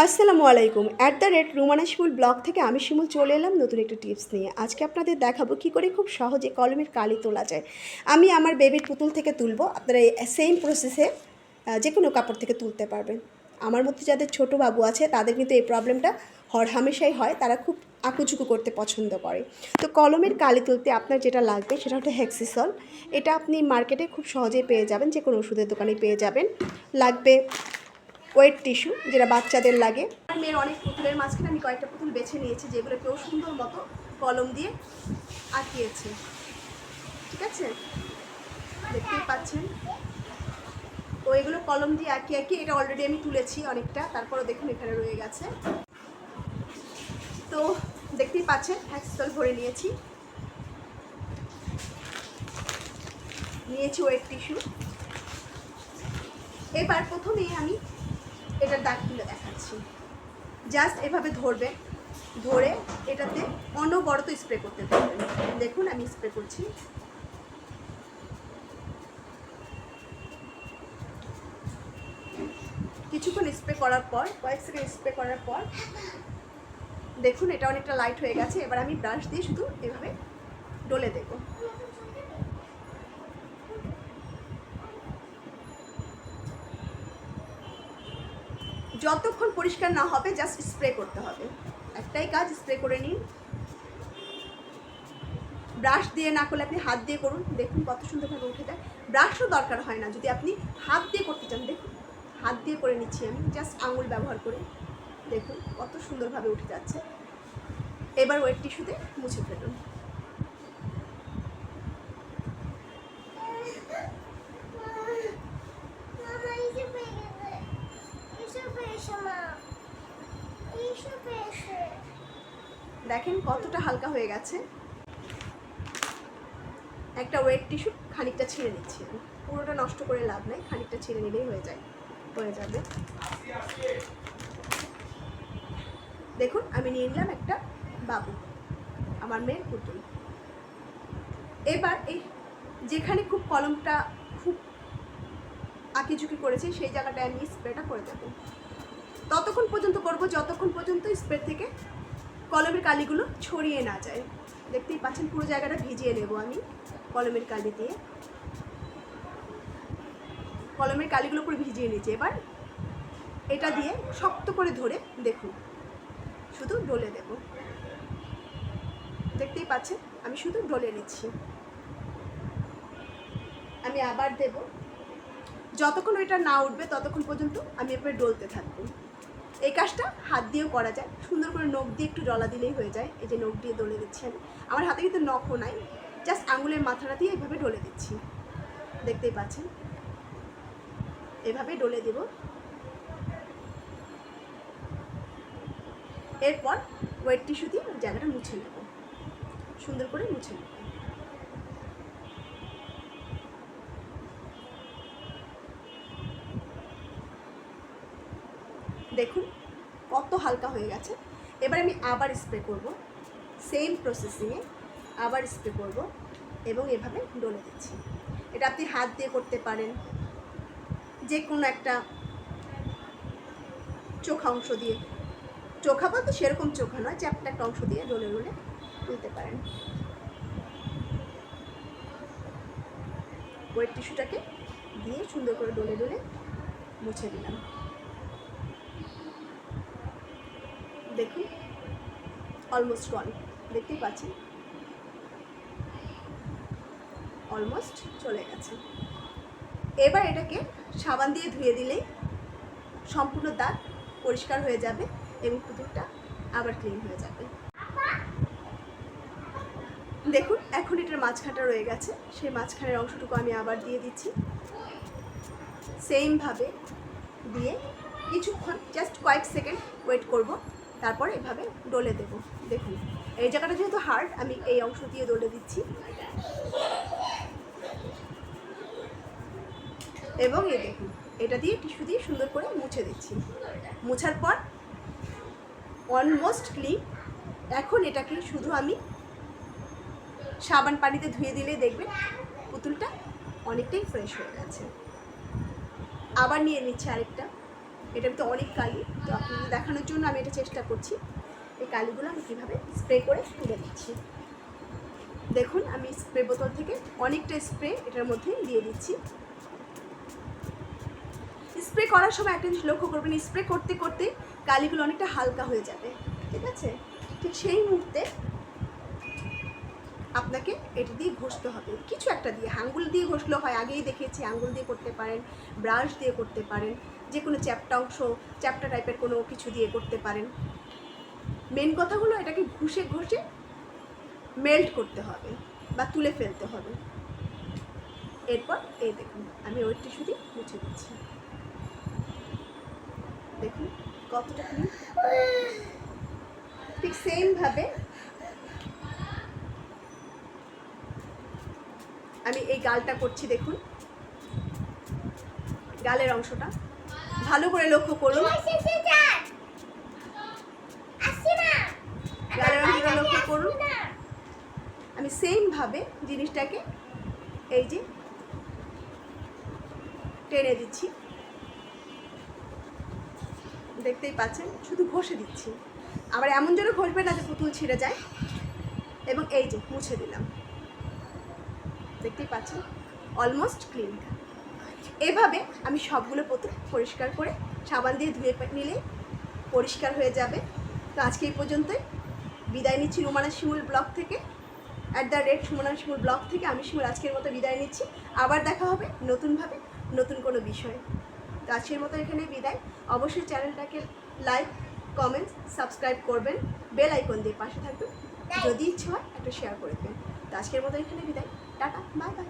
আসসালামু আলাইকুম। @রুমানা শিমুল ব্লগ থেকে আমি শিমুল চলে এলাম নতুন একটা টিপস নিয়ে। আজকে আপনাদের দেখাবো কী করে খুব সহজে কলমের কালি তোলা যায়। আমি আমার বেবির পুতুল থেকে তুলবো। আপনারা এই সেম প্রসেসে যে কোনো কাপড় থেকে তুলতে পারবেন। আমার মধ্যে যাদের ছোট বাবু আছে তাদের কিন্তু এই প্রবলেমটা হামেশাই হয়। তারা খুব আঁকুঝুকু করতে পছন্দ করে। তো কলমের কালি তুলতে আপনার যেটা লাগবে সেটা হচ্ছে হেক্সিসল। এটা আপনি মার্কেটে খুব সহজেই পেয়ে যাবেন, যে কোনো ওষুধের দোকানে পেয়ে যাবেন। লাগবে ওয়েট টিস্যু, যেটা বাচ্চাদের লাগে। আমার মেয়ের অনেক পুতুলের মাঝখানে আমি কয়েকটা পুতুল বেছে নিয়েছি, যেগুলো কেউ সুন্দর মতো কলম দিয়ে আঁকিয়েছে। ঠিক আছে, দেখতেই পাচ্ছেন। তো এগুলো কলম দিয়ে আঁকিয়ে এটা অলরেডি আমি তুলেছি অনেকটা, তারপরও দেখুন এখানে রয়ে গেছে। তো দেখতেই পাচ্ছেন হেক্সিসল ভরে নিয়েছি ওয়েট টিস্যু। এবার প্রথমেই আমি এটার দাগ তুলে দেখাচ্ছি। জাস্ট এভাবে ধরবেন, ধরে এটাতে অনবরত স্প্রে করতে থাকবেন। দেখুন আমি স্প্রে করছি। কিছুক্ষণ স্প্রে করার পর, কয়েক সেকেন্ড স্প্রে করার পর দেখুন এটা অনেকটা লাইট হয়ে গেছে। এবার আমি ব্রাশ দিয়ে শুধু এভাবে ডলে দেব। যতক্ষণ পরিষ্কার না হবে জাস্ট স্প্রে করতে হবে। একটাই কাজ, স্প্রে করে নিন। ব্রাশ দিয়ে না করলে আপনি হাত দিয়ে করুন, দেখুন কত সুন্দরভাবে উঠে যায়। ব্রাশও দরকার হয় না যদি আপনি হাত দিয়ে করতে চান। দেখুন হাত দিয়ে করে নিচ্ছি আমি, জাস্ট আঙুল ব্যবহার করে। দেখুন কত সুন্দরভাবে উঠে যাচ্ছে। এবার ওয়েট টিস্যুতে মুছে ফেলুন। দেখেন কতটা হালকা হয়ে গেছে। একটা ওয়েট টিস্যু খানিকটা ছিঁড়ে নিচ্ছি আমি, পুরোটা নষ্ট করে লাভ নাই, খানিকটা ছিঁড়ে নিলেই হয়ে যাবে। দেখুন আমি নিয়ে নিলাম একটা বাবু, আমার মেয়ের পুতুল। এবার এই যেখানে খুব কলমটা খুব আঁকিঝুঁকি করেছে সেই জায়গাটায় আমি স্প্রেটা করে দেবো। ততক্ষণ পর্যন্ত করব যতক্ষণ পর্যন্ত স্প্রে থেকে কলমের কালিগুলো ছড়িয়ে না যায়। দেখতেই পাচ্ছেন পুরো জায়গাটা ভিজিয়ে নেব আমি কলমের কালি দিয়ে। কলমের কালিগুলো পুরো ভিজিয়ে নিয়েছি। এবার এটা দিয়ে শক্ত করে ধরে দেখুন শুধু ডলে দেব। দেখতেই পাচ্ছেন আমি শুধু ডলে নিচ্ছি। আমি আবার দেব। যতক্ষণ এটা না উঠবে ততক্ষণ পর্যন্ত আমি এরপরে ডলতে থাকবো। এই কাজটা হাত দিয়েও করা যায়, সুন্দর করে নখ দিয়ে একটু ডলা দিলেই হয়ে যায়। এই যে নখ দিয়ে ডলে দিচ্ছি আমি, আমার হাতে কিন্তু নখও নাই, জাস্ট আঙুলের মাথাটা দিয়ে এভাবে ডলে দিচ্ছি। দেখতেই পাচ্ছেন এভাবে ডলে দেব। এরপর ওয়েট টিস্যু দিয়ে জায়গাটা মুছে নেব, সুন্দর করে মুছে নেব। দেখুন কত হালকা হয়ে গেছে। এবার আমি আবার স্প্রে করব, সেম প্রসেসিংয়ে আবার স্প্রে করব এবং এভাবে ডলে দিচ্ছি। এটা আপনি হাত দিয়ে করতে পারেন, যে কোনো একটা চোখা অংশ দিয়ে, চোখা বলতে সেরকম চোখা নয়, চ্যাপ্টা একটা অংশ দিয়ে ডলে ডলে তুলতে পারেন। ওয়েট টিস্যুটাকে দিয়ে সুন্দর করে ডলে ডলে মুছে দিলাম। দেখুন অলমোস্ট গন, দেখতেই পাচ্ছেন অলমোস্ট চলে গেছে। এবার এটাকে সাবান দিয়ে ধুয়ে দিলেই সম্পূর্ণ দাগ পরিষ্কার হয়ে যাবে এবং পুতুলটা আবার ক্লিন হয়ে যাবে। দেখুন এখন এটার মাঝখানটা রয়ে গেছে, সেই মাঝখানের অংশটুকু আমি আবার দিয়ে দিচ্ছি। সেমভাবে দিয়ে কিছুক্ষণ জাস্ট কয়েক সেকেন্ড ওয়েট করব, তারপর এভাবে ডলে দেব। দেখুন এই জায়গাটা যেহেতু হার্ড, আমি এই অংশ দিয়ে ডলে দিচ্ছি এবং এই দেখুন এটা দিয়ে টিস্যু দিয়ে সুন্দর করে মুছে দিচ্ছি। মোছার পর অলমোস্ট ক্লিন। এখন এটাকে শুধু আমি সাবান পানিতে ধুয়ে দিলে দেখবেন পুতুলটা অনেকটাই ফ্রেশ হয়ে গেছে। আবার নিয়ে নিচ্ছি আরেকটা, এটার তো অনেক কালি, তো আপনি আপনাদের দেখানোর জন্য আমি এটা চেষ্টা করছি। এই কালিগুলো আমি কীভাবে স্প্রে করে তুলে দিচ্ছি। দেখুন আমি স্প্রে বোতল থেকে অনেকটা স্প্রে এটার মধ্যে দিয়ে দিচ্ছি। স্প্রে করার সময় একটা জিনিস লক্ষ্য করবেন, স্প্রে করতে করতে কালিগুলো অনেকটা হালকা হয়ে যাবে, ঠিক আছে? ঠিক সেই মুহূর্তে আপনাকে এটা দিয়ে ঘষতে হবে, কিছু একটা দিয়ে। আঙ্গুল দিয়ে ঘষলেও হয়, আগেই দেখিয়েছি, আঙ্গুল দিয়ে করতে পারেন, ব্রাশ দিয়ে করতে পারেন, যে কোনো চ্যাপ্টা অংশ, চ্যাপ্টা টাইপের কোনো কিছু দিয়ে করতে পারেন। মেন কথা হলো এটাকে ঘষে ঘষে মেল্ট করতে হবে বা তুলে ফেলতে হবে। এরপর এই দেখুন আমি ওই টিস্যু দিয়ে মুছে দিচ্ছি। দেখুন কতটা ক্লিন। ঠিক সেমভাবে আমি এই গালটা করছি। দেখুন গালের অংশটা ভালো করে লক্ষ্য করুন, গালের অংশটা লক্ষ্য করুন। আমি সেমভাবে জিনিসটাকে এই যে টেনে দিচ্ছি, দেখতেই পাচ্ছেন, শুধু ঘষে দিচ্ছি। আবার এমন জন্য ঘষবে না যে পুতুল ছিঁড়ে যায়। এবং এই যে মুছে দিলাম, দেখতেই পাচ্ছেন অলমোস্ট ক্লিন। এভাবে আমি সবগুলো পুতুল পরিষ্কার করে সাবান দিয়ে ধুয়ে নিলে পরিষ্কার হয়ে যাবে। তো আজকে এই পর্যন্তই, বিদায় নিচ্ছি রুমানা শিমুল ব্লগ থেকে, @রুমানা শিমুল ব্লগ থেকে আমি শিমুল আজকের মতো বিদায় নিচ্ছি। আবার দেখা হবে নতুনভাবে নতুন কোনো বিষয়ে। তো আজকের মতো এখানে বিদায়। অবশ্যই চ্যানেলটাকে লাইক, কমেন্ট, সাবস্ক্রাইব করবেন, বেল আইকন দিয়ে পাশে থাকবেন, যদি ইচ্ছে হয় একটা শেয়ার করে দেবেন। তো আজকের মতো এখানে বিদায়, টাটা, বাই বাই।